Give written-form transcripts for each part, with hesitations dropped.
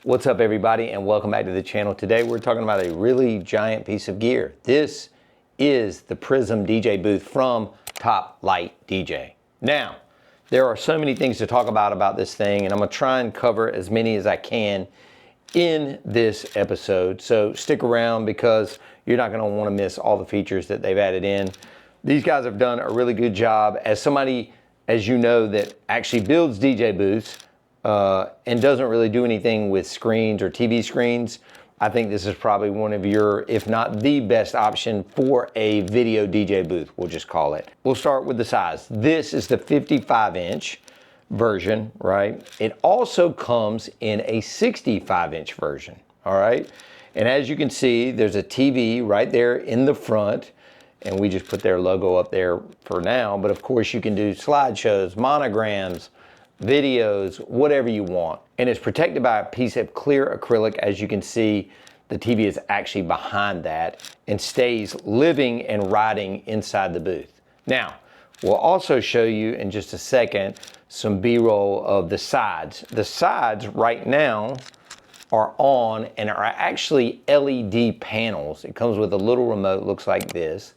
What's up everybody and welcome back to the channel. Today we're talking about a really giant piece of gear. This is the Prism DJ booth from Top Light DJ. Now, there are so many things to talk about this thing, and I'm gonna try and cover as many as I can in this episode. So stick around because you're not gonna wanna miss all the features that they've added in. These guys have done a really good job. As somebody, as you know, that actually builds DJ booths, and doesn't really do anything with screens or TV screens, I think this is probably one of your, if not the best option for a video DJ booth, we'll just call it. We'll start with the size. This is the 55-inch version, right? It also comes in a 65-inch version, all right? And as you can see, there's a TV right there in the front, and we just put their logo up there for now, but of course you can do slideshows, monograms, videos, whatever you want. And it's protected by a piece of clear acrylic. As you can see, the TV is actually behind that and stays living and riding inside the booth. Now, we'll also show you in just a second some B-roll of the sides. The sides right now are on and are actually LED panels. It comes with a little remote, looks like this.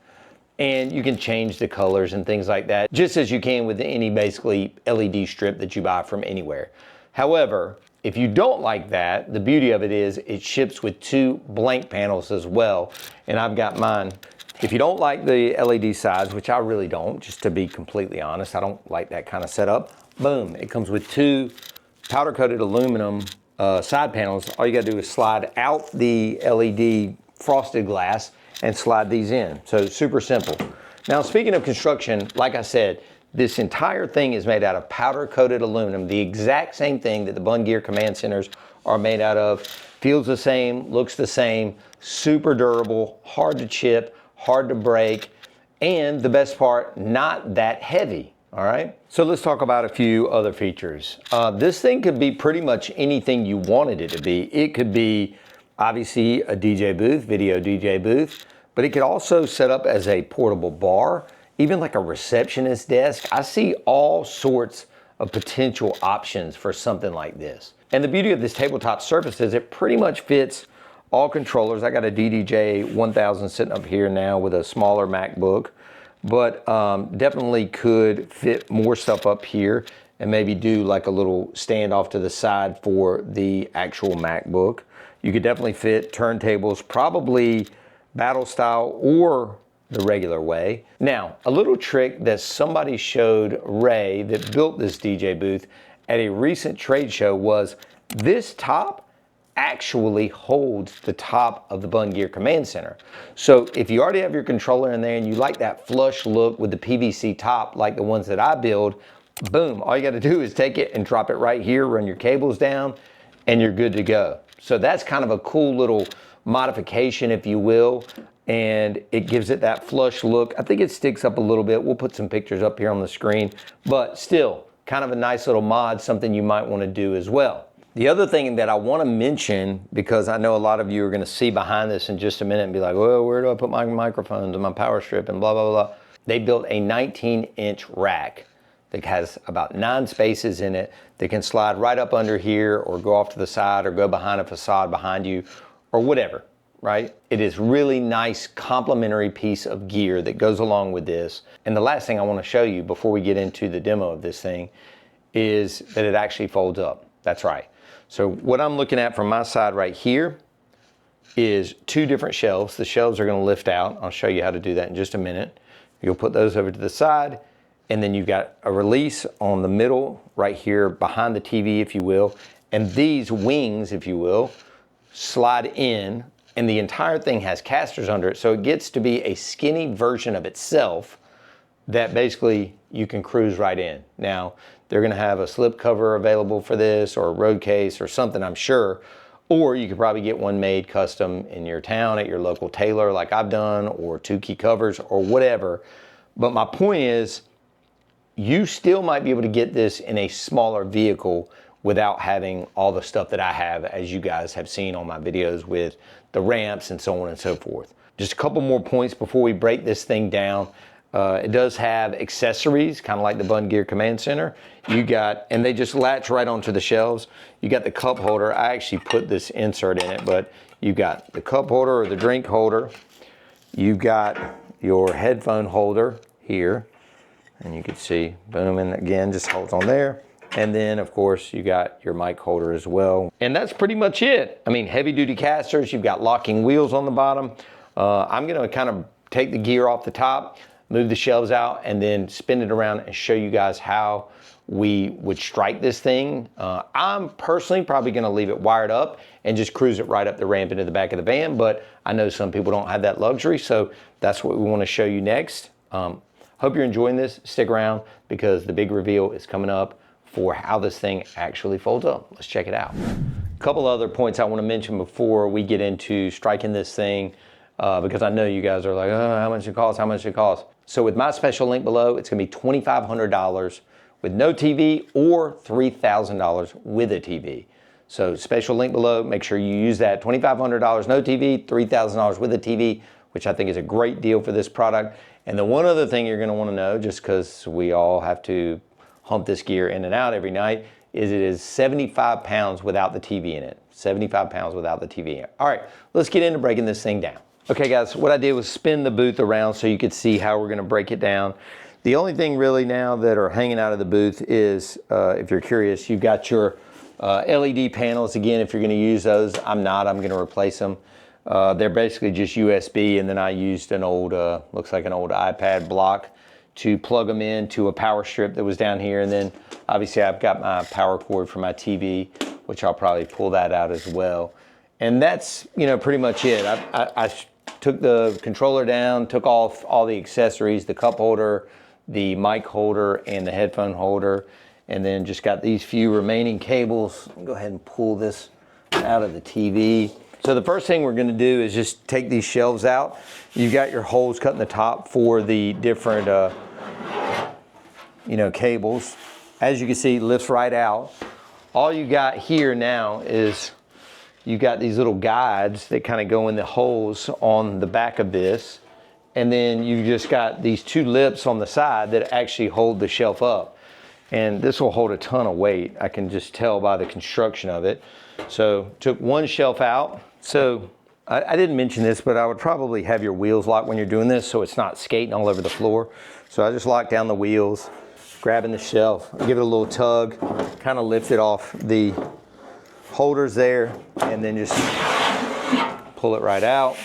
And you can change the colors and things like that, just as you can with any basically LED strip that you buy from anywhere. However, if you don't like that, the beauty of it is it ships with 2 blank panels as well. And I've got mine. If you don't like the LED sides, which I really don't, just to be completely honest, I don't like that kind of setup. Boom, it comes with 2 powder coated aluminum side panels. All you gotta do is slide out the LED frosted glass and slide these in. So super simple. Now, speaking of construction, like I said, this entire thing is made out of powder coated aluminum, the exact same thing that the Bun Gear command centers are made out of. Feels the same, looks the same, super durable, hard to chip, hard to break, and the best part, not that heavy, all right? So let's talk about a few other features. This thing could be pretty much anything you wanted it to be. It could be obviously a DJ booth, video DJ booth, but it could also set up as a portable bar, even like a receptionist desk. I see all sorts of potential options for something like this. And the beauty of this tabletop surface is it pretty much fits all controllers. I got a DDJ 1000 sitting up here now with a smaller MacBook, but definitely could fit more stuff up here and maybe do like a little stand off to the side for the actual MacBook. You could definitely fit turntables, probably battle style or the regular way. Now, a little trick that somebody showed Ray that built this DJ booth at a recent trade show was this top actually holds the top of the Bun Gear command center. So if you already have your controller in there and you like that flush look with the PVC top like the ones that I build, boom, all you gotta do is take it and drop it right here, run your cables down, and you're good to go. So that's kind of a cool little modification, if you will, and it gives it that flush look. I think it sticks up a little bit. We'll put some pictures up here on the screen, but still kind of a nice little mod, something you might want to do as well. The other thing that I want to mention, because I know a lot of you are going to see behind this in just a minute and be like, well, where do I put my microphones and my power strip and blah, blah, blah. They built a 19-inch rack that has about 9 spaces in it that can slide right up under here or go off to the side or go behind a facade behind you or whatever, right? It is really nice complementary piece of gear that goes along with this. And the last thing I want to show you before we get into the demo of this thing is that it actually folds up. That's right. So what I'm looking at from my side right here is 2 different shelves. The shelves are going to lift out. I'll show you how to do that in just a minute. You'll put those over to the side, and then you've got a release on the middle right here behind the TV, if you will. And these wings, if you will, slide in, and the entire thing has casters under it. So it gets to be a skinny version of itself that basically you can cruise right in. Now, they're gonna have a slip cover available for this or a road case or something, I'm sure. Or you could probably get one made custom in your town at your local tailor like I've done, or 2 key covers or whatever. But my point is, you still might be able to get this in a smaller vehicle without having all the stuff that I have, as you guys have seen on my videos with the ramps and so on and so forth. Just a couple more points before we break this thing down. It does have accessories, kind of like the Bun Gear Command Center. You got, and they just latch right onto the shelves. You got the cup holder. I actually put this insert in it, but you got the cup holder or the drink holder. You've got your headphone holder here, and you can see, boom, and again, just holds on there. And then, of course, you got your mic holder as well. And that's pretty much it. I mean, heavy duty casters, you've got locking wheels on the bottom. I'm gonna kind of take the gear off the top, move the shelves out, and then spin it around and show you guys how we would strike this thing. I'm personally probably gonna leave it wired up and just cruise it right up the ramp into the back of the van, but I know some people don't have that luxury, so that's what we wanna show you next. Hope you're enjoying this. Stick around because the big reveal is coming up for how this thing actually folds up. Let's check it out. A couple other points I wanna mention before we get into striking this thing, because I know you guys are like, oh, how much it costs, how much it costs. So with my special link below, it's gonna be $2,500 with no TV or $3,000 with a TV. So special link below, make sure you use that. $2,500 no TV, $3,000 with a TV, which I think is a great deal for this product. And the one other thing you're gonna wanna know, just because we all have to hump this gear in and out every night, is it is 75 pounds without the TV in it. 75 pounds without the TV in it. All right, let's get into breaking this thing down. Okay guys, what I did was spin the booth around so you could see how we're gonna break it down. The only thing really now that are hanging out of the booth is, if you're curious, you've got your LED panels. Again, if you're gonna use those, I'm gonna replace them. They're basically just USB, and then I used an old, looks like an old iPad block to plug them into a power strip that was down here. And then obviously I've got my power cord for my TV, which I'll probably pull that out as well. And that's, you know, pretty much it. I took the controller down, took off all the accessories, the cup holder, the mic holder, and the headphone holder, and then just got these few remaining cables. Go ahead and pull this out of the TV. So the first thing we're gonna do is just take these shelves out. You've got your holes cut in the top for the different cables. As you can see, it lifts right out. All you got here now is you got these little guides that kind of go in the holes on the back of this. And then you just got these two lips on the side that actually hold the shelf up. And this will hold a ton of weight. I can just tell by the construction of it. So took one shelf out. So I didn't mention this, but I would probably have your wheels locked when you're doing this so it's not skating all over the floor. So I just locked down the wheels, grabbing the shelf, give it a little tug, kind of lift it off the holders there, and then just pull it right out.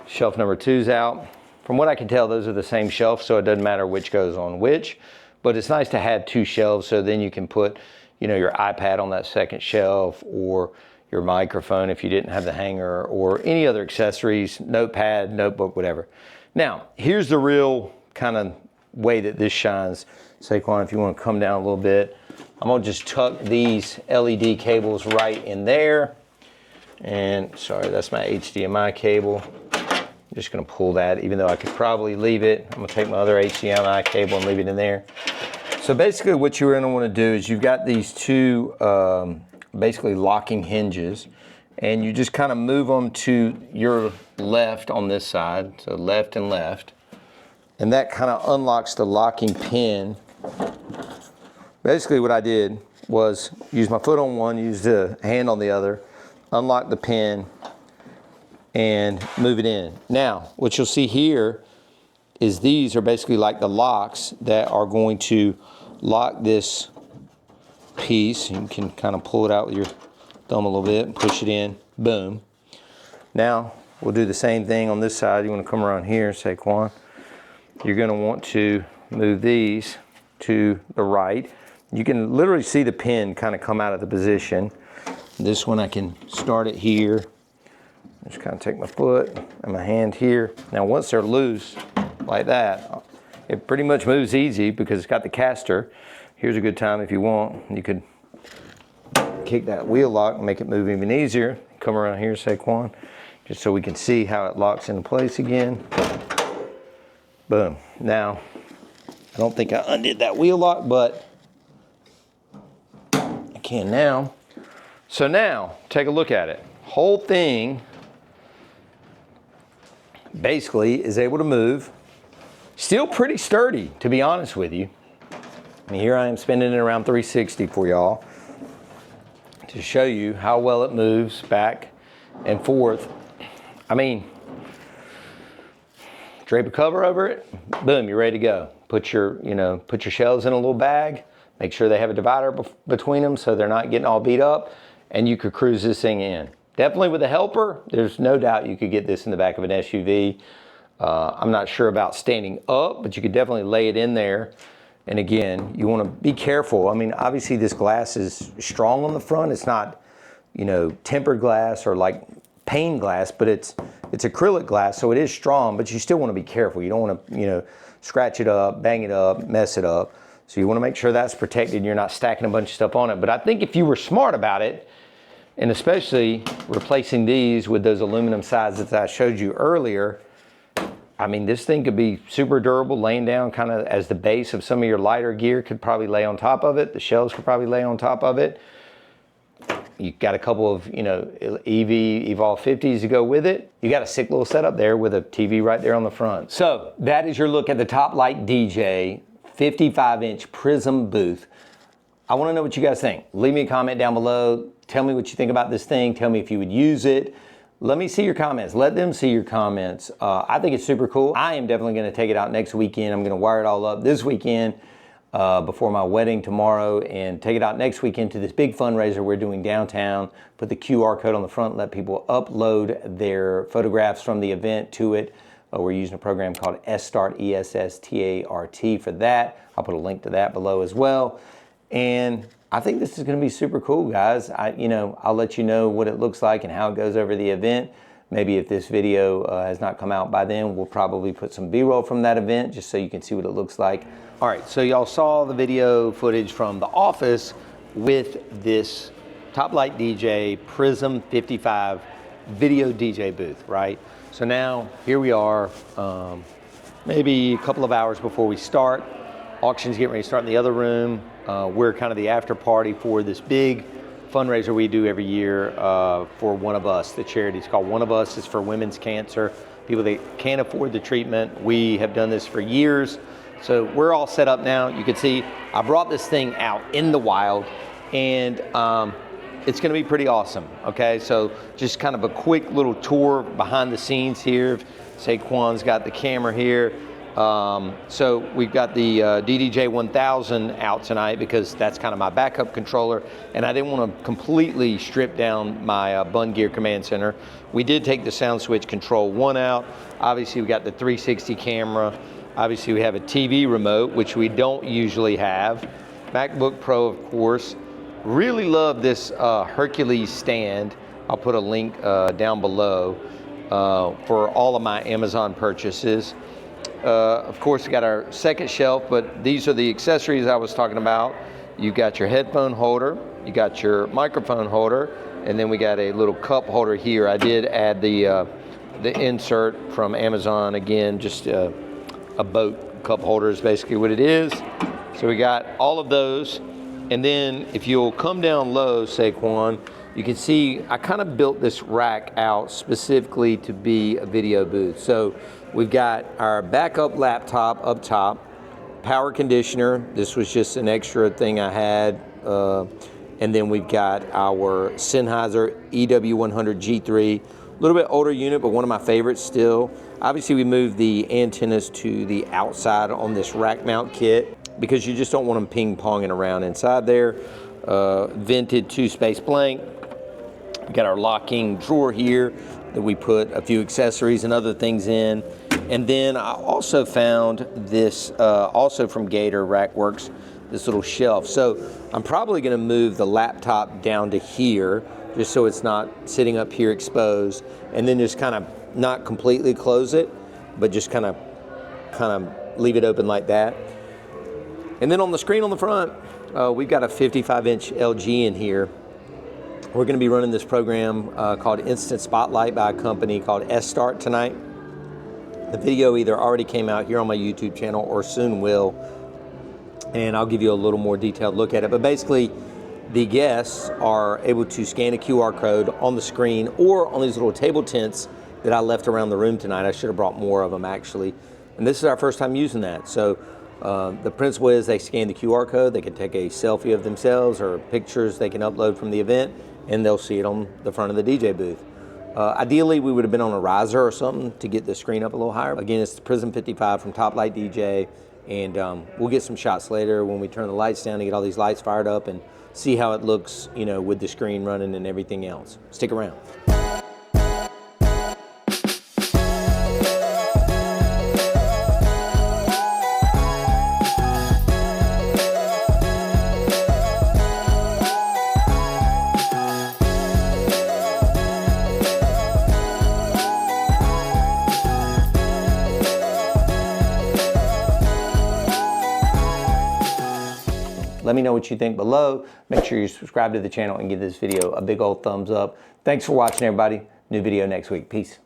Shelf number 2's out. From what I can tell, those are the same shelf, so it doesn't matter which goes on which, but it's nice to have two shelves so then you can put, you know, your iPad on that second shelf, or your microphone if you didn't have the hanger, or any other accessories, notepad, notebook, whatever. Now, here's the real kind of way that this shines. Saquon, if you want to come down a little bit, I'm gonna just tuck these LED cables right in there. And sorry, that's my HDMI cable. I'm just gonna pull that, even though I could probably leave it. I'm gonna take my other HDMI cable and leave it in there. So basically what you're gonna wanna do is you've got these two basically locking hinges, and you just kind of move them to your left on this side, so left and left, and that kind of unlocks the locking pin. Basically what I did was use my foot on one, use the hand on the other, unlock the pin, and move it in. Now, what you'll see here is these are basically like the locks that are going to lock this piece. You can kind of pull it out with your thumb a little bit and push it in, boom. Now, we'll do the same thing on this side. You want to come around here, Saquon. You're going to want to move these to the right. You can literally see the pin kind of come out of the position. This one I can start it here. Just kind of take my foot and my hand here. Now once they're loose like that, it pretty much moves easy because it's got the caster. Here's a good time if you want. You could kick that wheel lock and make it move even easier. Come around here, Saquon, just so we can see how it locks into place again. Boom. Now, I don't think I undid that wheel lock, but I can now. So now, take a look at it. Whole thing basically is able to move, Still pretty sturdy, to be honest with you. I mean, here I am spinning it around 360 for y'all to show you how well it moves back and forth. I mean, drape a cover over it, boom, you're ready to go. Put your shelves in a little bag, make sure they have a divider between them so they're not getting all beat up, and you could cruise this thing in. Definitely with a helper, there's no doubt you could get this in the back of an SUV. I'm not sure about standing up, but you could definitely lay it in there. And again, you want to be careful. I mean, obviously this glass is strong on the front. It's not, tempered glass or like pane glass, but it's acrylic glass, so it is strong, but you still want to be careful. You don't want to, scratch it up, bang it up, mess it up. So you want to make sure that's protected and you're not stacking a bunch of stuff on it. But I think if you were smart about it, and especially replacing these with those aluminum sides that I showed you earlier, I mean, this thing could be super durable, laying down kind of as the base of some of your lighter gear, could probably lay on top of it. The shelves could probably lay on top of it. You got a couple of, Evolve 50s to go with it. You got a sick little setup there with a TV right there on the front. So that is your look at the Top Light DJ 55-inch Prism booth. I want to know what you guys think. Leave me a comment down below. Tell me what you think about this thing. Tell me if you would use it. Let me see your comments. Let them see your comments. I think it's super cool. I am definitely going to take it out next weekend. I'm going to wire it all up this weekend before my wedding tomorrow and take it out next weekend to this big fundraiser we're doing downtown. Put the QR code on the front, let people upload their photographs from the event to it. We're using a program called SSTART, E-S-S-T-A-R-T for that. I'll put a link to that below as well. And I think this is going to be super cool, guys. I'll let you know what it looks like and how it goes over the event. Maybe if this video has not come out by then, we'll probably put some B-roll from that event just so you can see what it looks like. All right, so y'all saw the video footage from the office with this Top Light DJ Prism 55 video DJ booth, right? So now here we are, maybe a couple of hours before we start. Auction's getting ready to start in the other room. We're kind of the after party for this big fundraiser we do every year for One of Us, the charity. It's called One of Us. It's for women's cancer, people that can't afford the treatment. We have done this for years. So we're all set up now. You can see I brought this thing out in the wild, and it's going to be pretty awesome. Okay, so just kind of a quick little tour behind the scenes here. Saquon's got the camera here. So we've got the DDJ 1000 out tonight because that's kind of my backup controller, and I didn't want to completely strip down my Bun Gear Command Center. We did take the Sound Switch Control 1 out. Obviously we got the 360 camera. Obviously we have a TV remote, which we don't usually have. MacBook Pro, of course. Really love this Hercules stand. I'll put a link down below for all of my Amazon purchases. Of course, we got our second shelf, but these are the accessories I was talking about. You got your headphone holder, you got your microphone holder, and then we got a little cup holder here. I did add the insert from Amazon, again, just a boat cup holder is basically what it is. So we got all of those, and then if you'll come down low, Saquon, you can see I kind of built this rack out specifically to be a video booth. So we've got our backup laptop up top, power conditioner. This was just an extra thing I had. And then we've got our Sennheiser EW100 G3. A little bit older unit, but one of my favorites still. Obviously we moved the antennas to the outside on this rack mount kit because you just don't want them ping-ponging around inside there. Vented 2-space blank. We got our locking drawer here that we put a few accessories and other things in. And then I also found this, also from Gator Rackworks, this little shelf. So I'm probably gonna move the laptop down to here just so it's not sitting up here exposed, and then just kind of not completely close it, but just kind of leave it open like that. And then on the screen on the front, we've got a 55-inch LG in here. We're going to be running this program called Instant Spotlight by a company called SSTART tonight. The video either already came out here on my YouTube channel or soon will, and I'll give you a little more detailed look at it. But basically, the guests are able to scan a QR code on the screen or on these little table tents that I left around the room tonight. I should have brought more of them actually. And this is our first time using that. So the principle is they scan the QR code, they can take a selfie of themselves or pictures they can upload from the event, and they'll see it on the front of the DJ booth. Ideally, we would have been on a riser or something to get the screen up a little higher. Again, it's the Prism 55 from Top Light DJ, and we'll get some shots later when we turn the lights down to get all these lights fired up and see how it looks, you know, with the screen running and everything else. Stick around. Let me know what you think below. Make sure you subscribe to the channel and give this video a big old thumbs up. Thanks for watching, everybody. New video next week. Peace.